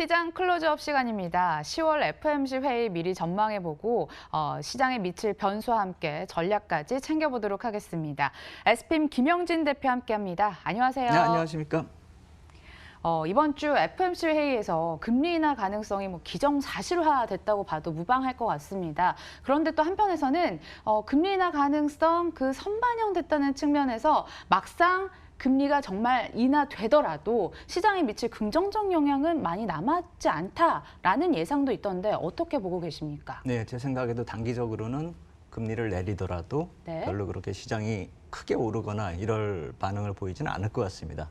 시장 클로즈업 시간입니다. 10월 FOMC 회의 미리 전망해보고 시장에 미칠 변수와 함께 전략까지 챙겨보도록 하겠습니다. SPIM 김영진 대표 함께합니다. 안녕하세요. 네, 안녕하십니까. 이번 주 FOMC 회의에서 금리 인하 가능성이 기정사실화됐다고 봐도 무방할 것 같습니다. 그런데 또 한편에서는 금리 인하 가능성 선반영됐다는 측면에서 막상 금리가 정말 인하되더라도 시장에 미칠 긍정적 영향은 많이 남았지 않다라는 예상도 있던데 어떻게 보고 계십니까? 네, 제 생각에도 단기적으로는 금리를 내리더라도 네. 별로 그렇게 시장이 크게 오르거나 이럴 반응을 보이지는 않을 것 같습니다.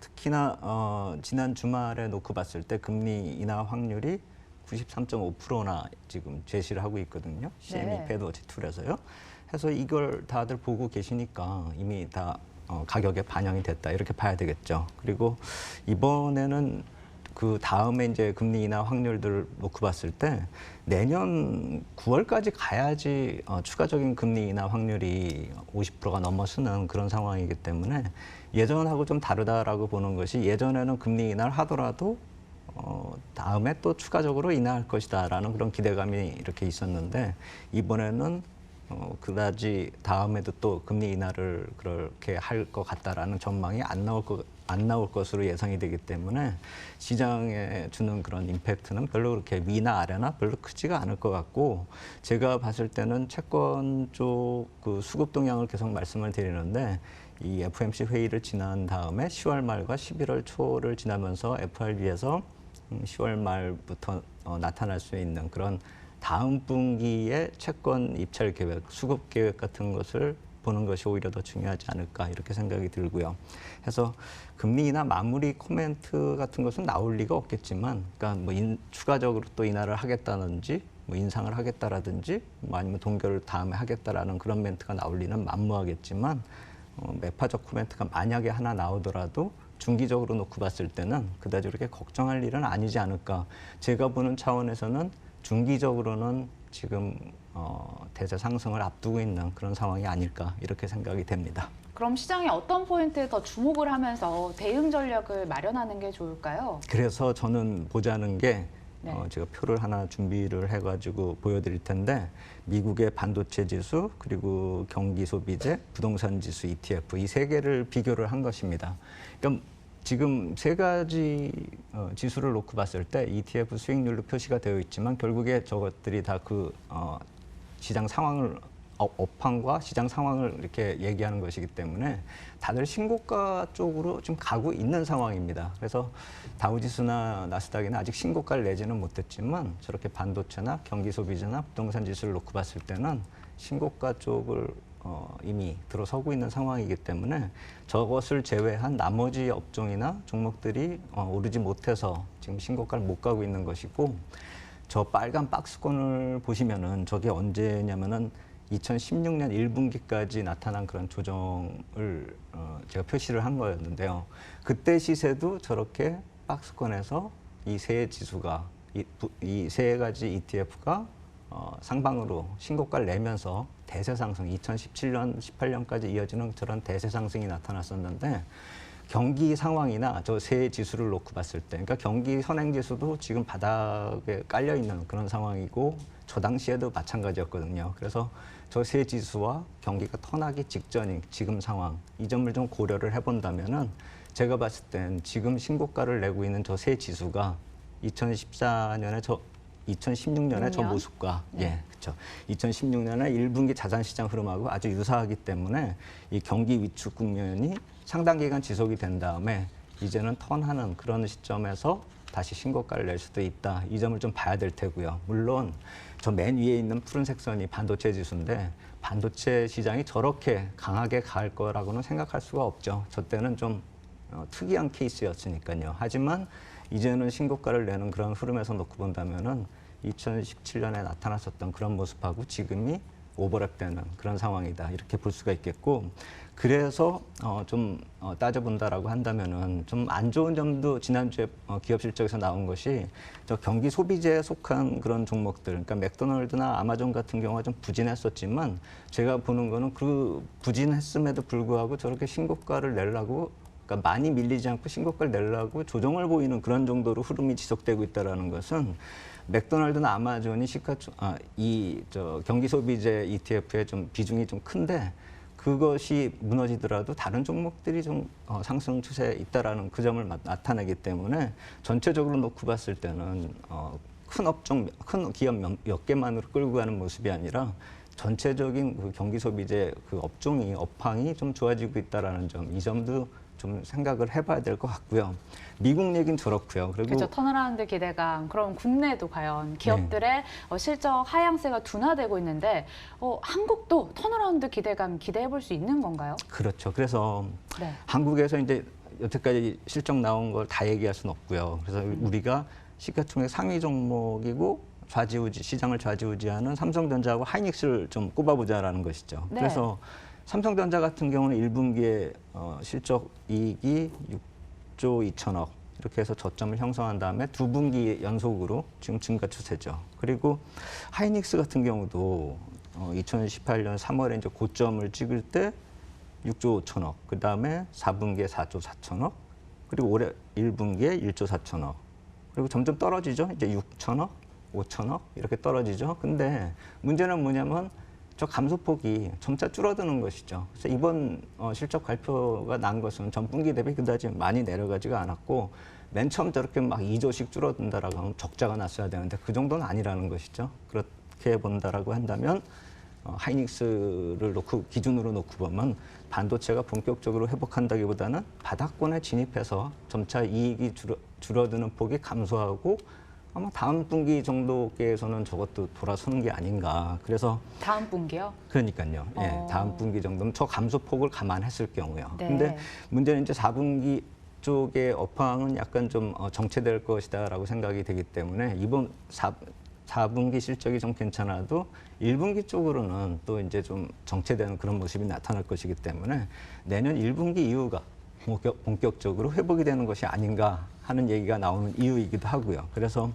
특히나 지난 주말에 놓고 봤을 때 금리 인하 확률이 93.5%나 지금 제시를 하고 있거든요. CME 패드워치 툴에서요. 그래서 이걸 다들 보고 계시니까 이미 다 가격에 반영이 됐다 이렇게 봐야 되겠죠. 그리고 이번에는 그 다음에 이제 금리 인하 확률들을 놓고 봤을 때 내년 9월까지 가야지 추가적인 금리 인하 확률이 50%가 넘어서는 그런 상황이기 때문에 예전하고 좀 다르다라고 보는 것이 예전에는 금리 인하를 하더라도 다음에 또 추가적으로 인하할 것이다라는 그런 기대감이 이렇게 있었는데 이번에는 그다지 다음에도 또 금리 인하를 그렇게 할 것 같다라는 전망이 안 나올 것으로 예상이 되기 때문에 시장에 주는 그런 임팩트는 별로 그렇게 위나 아래나 별로 크지가 않을 것 같고 제가 봤을 때는 채권 쪽 그 수급 동향을 계속 말씀을 드리는데 이 FOMC 회의를 지난 다음에 10월 말과 11월 초를 지나면서 FRB에서 10월 말부터 나타날 수 있는 그런 다음 분기의 채권 입찰 계획, 수급 계획 같은 것을 보는 것이 오히려 더 중요하지 않을까 이렇게 생각이 들고요. 그래서 금리 인하 마무리 코멘트 같은 것은 나올 리가 없겠지만, 그러니까 추가적으로 또 인하를 하겠다든지, 인상을 하겠다라든지, 아니면 동결을 다음에 하겠다라는 그런 멘트가 나올 리는 만무하겠지만, 매파적 코멘트가 만약에 하나 나오더라도 중기적으로 놓고 봤을 때는 그다지 그렇게 걱정할 일은 아니지 않을까. 제가 보는 차원에서는 중기적으로는 지금 대세 상승을 앞두고 있는 그런 상황이 아닐까 이렇게 생각이 됩니다. 그럼 시장이 어떤 포인트에 더 주목을 하면서 대응 전략을 마련하는 게 좋을까요? 그래서 저는 보자는 게 제가 표를 하나 준비를 해가지고 보여드릴 텐데 미국의 반도체 지수 그리고 경기 소비재, 부동산 지수 ETF 이 세 개를 비교를 한 것입니다. 그러니까 지금 세 가지 지수를 놓고 봤을 때 ETF 수익률로 표시가 되어 있지만 결국에 저것들이 다 그 시장 상황을 업황과 시장 상황을 이렇게 얘기하는 것이기 때문에 다들 신고가 쪽으로 좀 가고 있는 상황입니다. 그래서 다우지수나 나스닥이나 아직 신고가를 내지는 못했지만 저렇게 반도체나 경기 소비재나 부동산 지수를 놓고 봤을 때는 신고가 쪽을 이미 들어서고 있는 상황이기 때문에 저것을 제외한 나머지 업종이나 종목들이 오르지 못해서 지금 신고가를 못 가고 있는 것이고 저 빨간 박스권을 보시면은 저게 언제냐면은 2016년 1분기까지 나타난 그런 조정을 제가 표시를 한 거였는데요. 그때 시세도 저렇게 박스권에서 이 세 지수가 이 세 가지 ETF가 상방으로 신고가를 내면서 대세 상승 2017년, 18년까지 이어지는 저런 대세 상승이 나타났었는데 경기 상황이나 저 세 지수를 놓고 봤을 때, 그러니까 경기 선행 지수도 지금 바닥에 깔려 있는 그런 상황이고 저 당시에도 마찬가지였거든요. 그래서 저 세 지수와 경기가 턴하기 직전인 지금 상황 이 점을 좀 고려를 해본다면은 제가 봤을 땐 지금 신고가를 내고 있는 저 세 지수가 2014년에 2016년에 저 모습과 그렇죠. 2016년에 1분기 자산시장 흐름하고 아주 유사하기 때문에 이 경기 위축 국면이 상당 기간 지속이 된 다음에 이제는 턴하는 그런 시점에서 다시 신고가를 낼 수도 있다. 이 점을 좀 봐야 될 테고요. 물론 저 맨 위에 있는 푸른색 선이 반도체 지수인데 반도체 시장이 저렇게 강하게 갈 거라고는 생각할 수가 없죠. 저 때는 좀 특이한 케이스였으니까요. 하지만 이제는 신고가를 내는 그런 흐름에서 놓고 본다면은 2017년에 나타났었던 그런 모습하고 지금이 오버랩되는 그런 상황이다 이렇게 볼 수가 있겠고 그래서 좀 따져본다라고 한다면은 좀 안 좋은 점도 지난주에 기업 실적에서 나온 것이 저 경기 소비재에 속한 그런 종목들 그러니까 맥도날드나 아마존 같은 경우가 좀 부진했었지만 제가 보는 거는 그 부진했음에도 불구하고 저렇게 신고가를 내려고 그러니까 많이 밀리지 않고 신고가를 내려고 조정을 보이는 그런 정도로 흐름이 지속되고 있다는 것은 맥도날드나 아마존이 경기 소비재 ETF의 좀 비중이 좀 큰데 그것이 무너지더라도 다른 종목들이 좀 상승 추세에 있다라는 그 점을 나타내기 때문에 전체적으로 놓고 봤을 때는 큰 업종, 큰 기업 몇 개만으로 끌고 가는 모습이 아니라 전체적인 그 경기 소비재 그 업황이 좀 좋아지고 있다라는 점, 이 점도 좀 생각을 해봐야 될 것 같고요. 미국 얘기는 저렇고요. 그리고 그렇죠. 턴어라운드 기대감. 그럼 국내도 과연 기업들의 실적 하향세가 둔화되고 있는데 한국도 턴어라운드 기대감 기대해 볼 수 있는 건가요? 그렇죠. 그래서 네. 한국에서 이제 여태까지 실적 나온 걸 다 얘기할 수는 없고요. 그래서 우리가 시가총액 상위 종목이고 시장을 좌지우지하는 삼성전자하고 하이닉스를 좀 꼽아보자라는 것이죠. 네. 그래서 삼성전자 같은 경우는 1분기에 실적 이익이 6조 2천억 이렇게 해서 저점을 형성한 다음에 2분기 연속으로 지금 증가 추세죠. 그리고 하이닉스 같은 경우도 2018년 3월에 이제 고점을 찍을 때 6조 5천억, 그 다음에 4분기에 4조 4천억, 그리고 올해 1분기에 1조 4천억, 그리고 점점 떨어지죠. 이제 6천억, 5천억 이렇게 떨어지죠. 근데 문제는 뭐냐면 저 감소폭이 점차 줄어드는 것이죠. 그래서 이번 실적 발표가 난 것은 전분기 대비 그다지 많이 내려가지가 않았고 맨 처음 저렇게 막 2조씩 줄어든다라고 하면 적자가 났어야 되는데 그 정도는 아니라는 것이죠. 그렇게 본다라고 한다면 하이닉스를 기준으로 놓고 보면 반도체가 본격적으로 회복한다기보다는 바닥권에 진입해서 점차 이익이 줄어드는 폭이 감소하고 아마 다음 분기 정도께에서는 저것도 돌아서는 게 아닌가. 그래서 다음 분기요? 그러니까요. 예, 다음 분기 정도면 저 감소폭을 감안했을 경우요. 네. 근데 문제는 이제 4분기 쪽의 업황은 약간 좀 정체될 것이다라고 생각이 되기 때문에 이번 4분기 실적이 좀 괜찮아도 1분기 쪽으로는 또 이제 좀 정체되는 그런 모습이 나타날 것이기 때문에 내년 1분기 이후가 본격적으로 회복이 되는 것이 아닌가 하는 얘기가 나오는 이유이기도 하고요. 그래서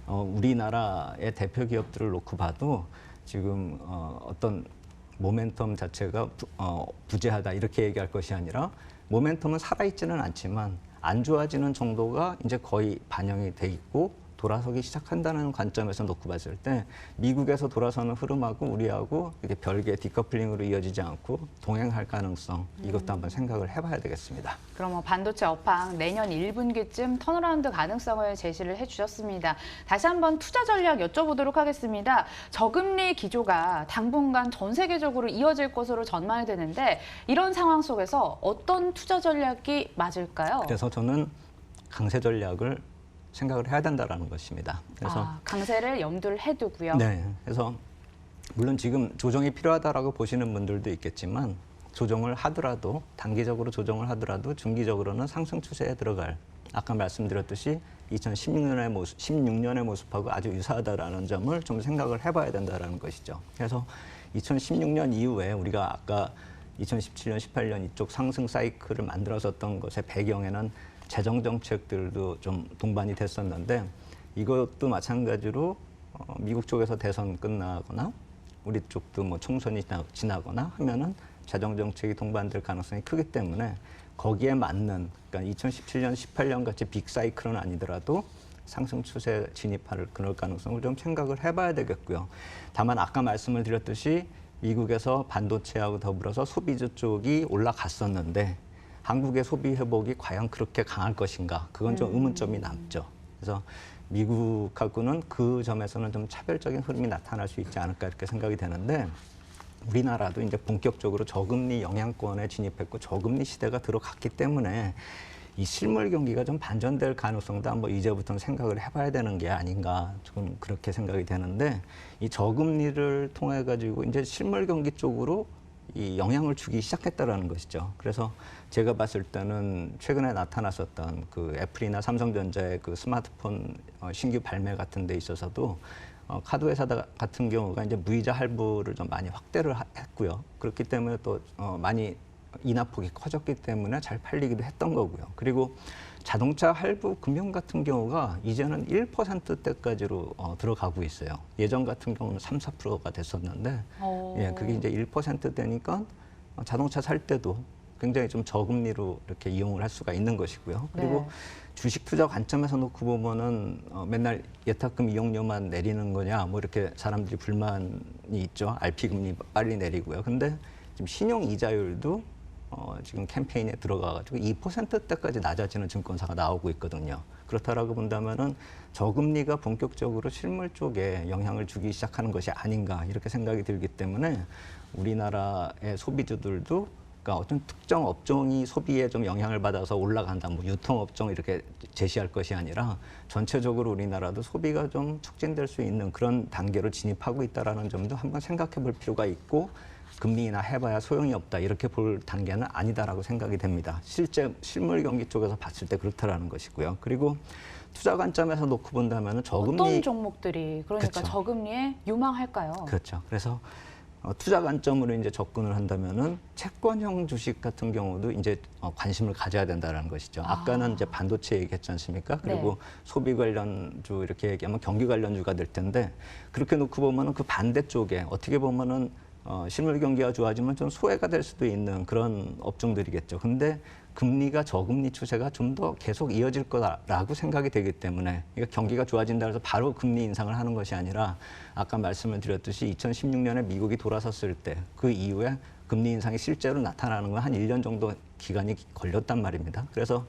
우리나라의 대표 기업들을 놓고 봐도 지금 어떤 모멘텀 자체가 부재하다 이렇게 얘기할 것이 아니라 모멘텀은 살아있지는 않지만 안 좋아지는 정도가 이제 거의 반영이 돼 있고 돌아서기 시작한다는 관점에서 놓고 봤을 때 미국에서 돌아서는 흐름하고 우리하고 이게 별개 디커플링으로 이어지지 않고 동행할 가능성 이것도 한번 생각을 해봐야 되겠습니다. 그럼 반도체 업황 내년 1분기쯤 턴어라운드 가능성을 제시를 해주셨습니다. 다시 한번 투자 전략 여쭤보도록 하겠습니다. 저금리 기조가 당분간 전 세계적으로 이어질 것으로 전망이 되는데 이런 상황 속에서 어떤 투자 전략이 맞을까요? 그래서 저는 강세 전략을 생각을 해야 된다라는 것입니다. 그래서 강세를 염두를 해두고요. 네, 그래서 물론 지금 조정이 필요하다라고 보시는 분들도 있겠지만 조정을 하더라도 단기적으로 조정을 하더라도 중기적으로는 상승 추세에 들어갈 아까 말씀드렸듯이 2016년의 모습하고 아주 유사하다라는 점을 좀 생각을 해봐야 된다라는 것이죠. 그래서 2016년 이후에 우리가 아까 2017년, 18년 이쪽 상승 사이클을 만들었었던 것의 배경에는 재정 정책들도 좀 동반이 됐었는데 이것도 마찬가지로 미국 쪽에서 대선 끝나거나 우리 쪽도 뭐 총선이 지나거나 하면은 재정 정책이 동반될 가능성이 크기 때문에 거기에 맞는 그러니까 2017년, 18년 같이 빅 사이클은 아니더라도 상승 추세 진입할 그럴 가능성을 좀 생각을 해봐야 되겠고요. 다만 아까 말씀을 드렸듯이 미국에서 반도체하고 더불어서 소비주 쪽이 올라갔었는데 한국의 소비 회복이 과연 그렇게 강할 것인가? 그건 좀 의문점이 남죠. 그래서 미국하고는 그 점에서는 좀 차별적인 흐름이 나타날 수 있지 않을까 이렇게 생각이 되는데 우리나라도 이제 본격적으로 저금리 영향권에 진입했고 저금리 시대가 들어갔기 때문에 이 실물 경기가 좀 반전될 가능성도 한번 이제부터는 생각을 해봐야 되는 게 아닌가 좀 그렇게 생각이 되는데 이 저금리를 통해 가지고 이제 실물 경기 쪽으로 이 영향을 주기 시작했다라는 것이죠. 그래서 제가 봤을 때는 최근에 나타났었던 그 애플이나 삼성전자의 그 스마트폰 신규 발매 같은 데 있어서도 카드 회사 같은 경우가 이제 무이자 할부를 좀 많이 확대를 했고요. 그렇기 때문에 또 많이 인하폭이 커졌기 때문에 잘 팔리기도 했던 거고요. 그리고 자동차 할부 금융 같은 경우가 이제는 1%대까지로 들어가고 있어요. 예전 같은 경우는 3, 4%가 됐었는데 예, 그게 이제 1%대니까 자동차 살 때도 굉장히 좀 저금리로 이렇게 이용을 할 수가 있는 것이고요. 그리고 네. 주식 투자 관점에서 놓고 보면은 맨날 예탁금 이용료만 내리는 거냐 뭐 이렇게 사람들이 불만이 있죠. RP 금리 빨리 내리고요. 근데 지금 신용 이자율도 지금 캠페인에 들어가가지고 2%대까지 낮아지는 증권사가 나오고 있거든요. 그렇다라고 본다면은 저금리가 본격적으로 실물 쪽에 영향을 주기 시작하는 것이 아닌가 이렇게 생각이 들기 때문에 우리나라의 소비주들도 그러니까 어떤 특정 업종이 소비에 좀 영향을 받아서 올라간다, 뭐 유통업종 이렇게 제시할 것이 아니라 전체적으로 우리나라도 소비가 좀 촉진될 수 있는 그런 단계로 진입하고 있다라는 점도 한번 생각해 볼 필요가 있고 금리 인하 해봐야 소용이 없다 이렇게 볼 단계는 아니다라고 생각이 됩니다. 실제 실물 경기 쪽에서 봤을 때 그렇다라는 것이고요. 그리고 투자 관점에서 놓고 본다면 저금리 어떤 종목들이 그러니까 그쵸. 저금리에 유망할까요? 그렇죠. 그래서 투자 관점으로 이제 접근을 한다면은 채권형 주식 같은 경우도 이제 관심을 가져야 된다는 것이죠. 아까는 이제 반도체 얘기했지 않습니까? 그리고 네. 소비 관련주 이렇게 얘기하면 경기 관련주가 될 텐데 그렇게 놓고 보면은 그 반대쪽에 어떻게 보면은 실물 경기가 좋아지면 좀 소외가 될 수도 있는 그런 업종들이겠죠. 근데 금리가 저금리 추세가 좀 더 계속 이어질 거라고 생각이 되기 때문에 그러니까 경기가 좋아진다 해서 바로 금리 인상을 하는 것이 아니라 아까 말씀을 드렸듯이 2016년에 미국이 돌아섰을 때 그 이후에 금리 인상이 실제로 나타나는 건 한 1년 정도 기간이 걸렸단 말입니다. 그래서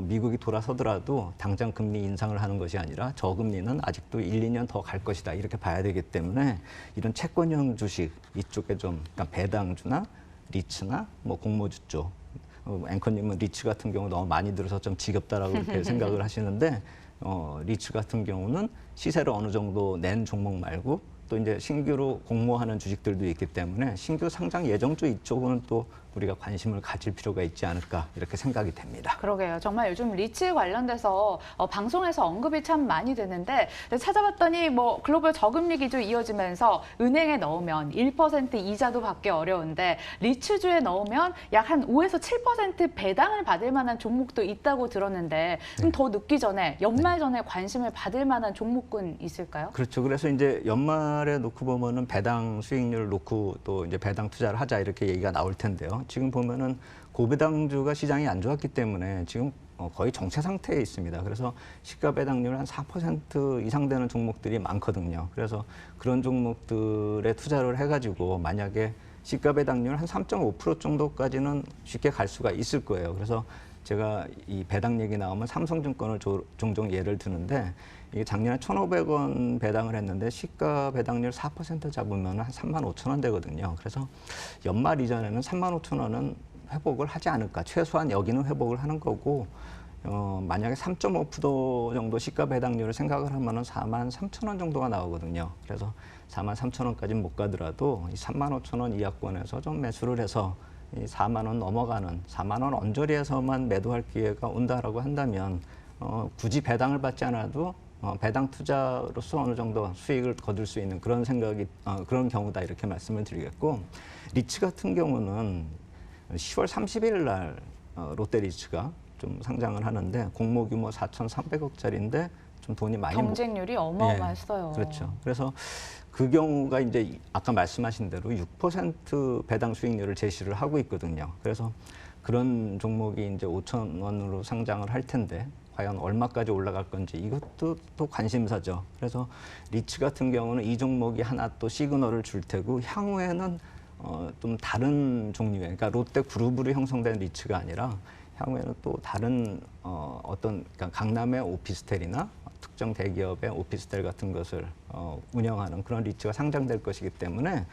미국이 돌아서더라도 당장 금리 인상을 하는 것이 아니라 저금리는 아직도 1, 2년 더 갈 것이다 이렇게 봐야 되기 때문에 이런 채권형 주식 이쪽에 좀 그러니까 배당주나 리츠나 뭐 공모주 쪽 앵커님은 리츠 같은 경우 너무 많이 들어서 좀 지겹다라고 이렇게 생각을 하시는데 리츠 같은 경우는 시세를 어느 정도 낸 종목 말고 또 이제 신규로 공모하는 주식들도 있기 때문에 신규 상장 예정주 이쪽은 또 우리가 관심을 가질 필요가 있지 않을까 이렇게 생각이 됩니다. 그러게요. 정말 요즘 리츠 관련돼서 방송에서 언급이 참 많이 되는데 찾아봤더니 뭐 글로벌 저금리 기조 이어지면서 은행에 넣으면 1% 이자도 받기 어려운데 리츠주에 넣으면 약 한 5에서 7% 배당을 받을 만한 종목도 있다고 들었는데 좀 더 늦기 전에 연말 전에 관심을 받을 만한 종목군 있을까요? 그렇죠. 그래서 이제 연말에 놓고 보면은 배당 수익률을 놓고 또 이제 배당 투자를 하자 이렇게 얘기가 나올 텐데요. 지금 보면은 고배당주가 시장이 안 좋았기 때문에 지금 거의 정체 상태에 있습니다. 그래서 시가 배당률 한 4% 이상 되는 종목들이 많거든요. 그래서 그런 종목들에 투자를 해가지고 만약에 시가 배당률 한 3.5% 정도까지는 쉽게 갈 수가 있을 거예요. 그래서 제가 이 배당 얘기 나오면 삼성증권을 종종 예를 드는데 이게 작년에 1,500원 배당을 했는데 시가 배당률 4% 잡으면 한 35,000원 되거든요. 그래서 연말 이전에는 35,000원은 회복을 하지 않을까. 최소한 여기는 회복을 하는 거고 만약에 3.5% 정도 시가 배당률을 생각을 하면은 43,000원 정도가 나오거든요. 그래서 43,000원까지는 못 가더라도 이 35,000원 이하권에서 좀 매수를 해서 이 4만 원 넘어가는 4만 원 언저리에서만 매도할 기회가 온다라고 한다면 굳이 배당을 받지 않아도 배당 투자로서 어느 정도 수익을 거둘 수 있는 그런 생각이 그런 경우다 이렇게 말씀을 드리겠고 리츠 같은 경우는 10월 30일 날 롯데리츠가 좀 상장을 하는데 공모 규모 4,300억짜리인데 좀 돈이 많이 경쟁률이 어마어마했어요. 그렇죠. 그래서 그 경우가 이제 아까 말씀하신 대로 6% 배당 수익률을 제시를 하고 있거든요. 그래서 그런 종목이 이제 5,000원으로 상장을 할 텐데 과연 얼마까지 올라갈 건지 이것도 또 관심사죠. 그래서 리츠 같은 경우는 이 종목이 하나 또 시그널을 줄 테고 향후에는 좀 다른 종류의 그러니까 롯데 그룹으로 형성된 리츠가 아니라 향후에는 또 다른 어떤 그러니까 강남의 오피스텔이나 특정 대기업의 오피스텔 같은 것을 운영하는 그런 리츠가 상장될 것이기 때문에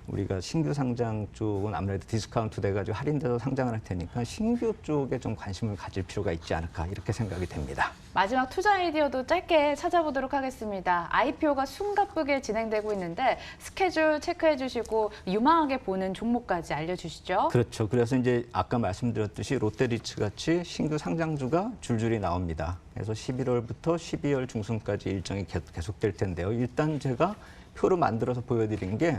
우리가 신규 상장 쪽은 아무래도 디스카운트 돼가지고 할인돼서 상장을 할 테니까 신규 쪽에 좀 관심을 가질 필요가 있지 않을까 이렇게 생각이 됩니다. 마지막 투자 아이디어도 짧게 찾아보도록 하겠습니다. IPO가 숨가쁘게 진행되고 있는데 스케줄 체크해 주시고 유망하게 보는 종목까지 알려주시죠. 그렇죠. 그래서 이제 아까 말씀드렸듯이 롯데리츠 같이 신규 상장주가 줄줄이 나옵니다. 그래서 11월부터 12월 중순까지 일정이 계속될 텐데요. 일단 제가 표로 만들어서 보여드린 게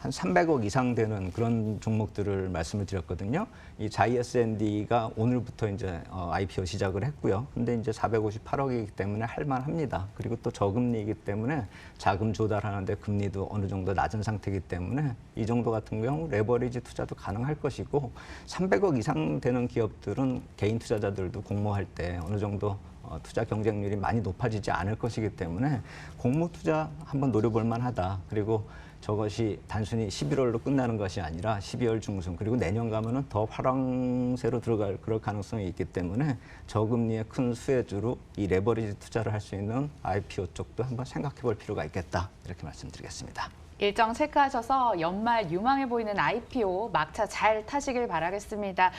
한 300억 이상 되는 그런 종목들을 말씀을 드렸거든요. 이 자이S&D가 오늘부터 이제 IPO 시작을 했고요. 근데 이제 458억이기 때문에 할만합니다. 그리고 또 저금리이기 때문에 자금 조달하는데 금리도 어느 정도 낮은 상태이기 때문에 이 정도 같은 경우 레버리지 투자도 가능할 것이고 300억 이상 되는 기업들은 개인 투자자들도 공모할 때 어느 정도 투자 경쟁률이 많이 높아지지 않을 것이기 때문에 공모 투자 한번 노려볼 만하다. 그리고 저것이 단순히 11월로 끝나는 것이 아니라 12월 중순 그리고 내년 가면은 더 화랑새로 들어갈 그럴 가능성이 있기 때문에 저금리의 큰 수혜주로 이 레버리지 투자를 할 수 있는 IPO 쪽도 한번 생각해 볼 필요가 있겠다. 이렇게 말씀드리겠습니다. 일정 체크하셔서 연말 유망해 보이는 IPO 막차 잘 타시길 바라겠습니다.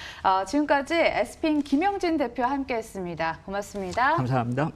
지금까지 에스핀 김영진 대표와 함께했습니다. 고맙습니다. 감사합니다.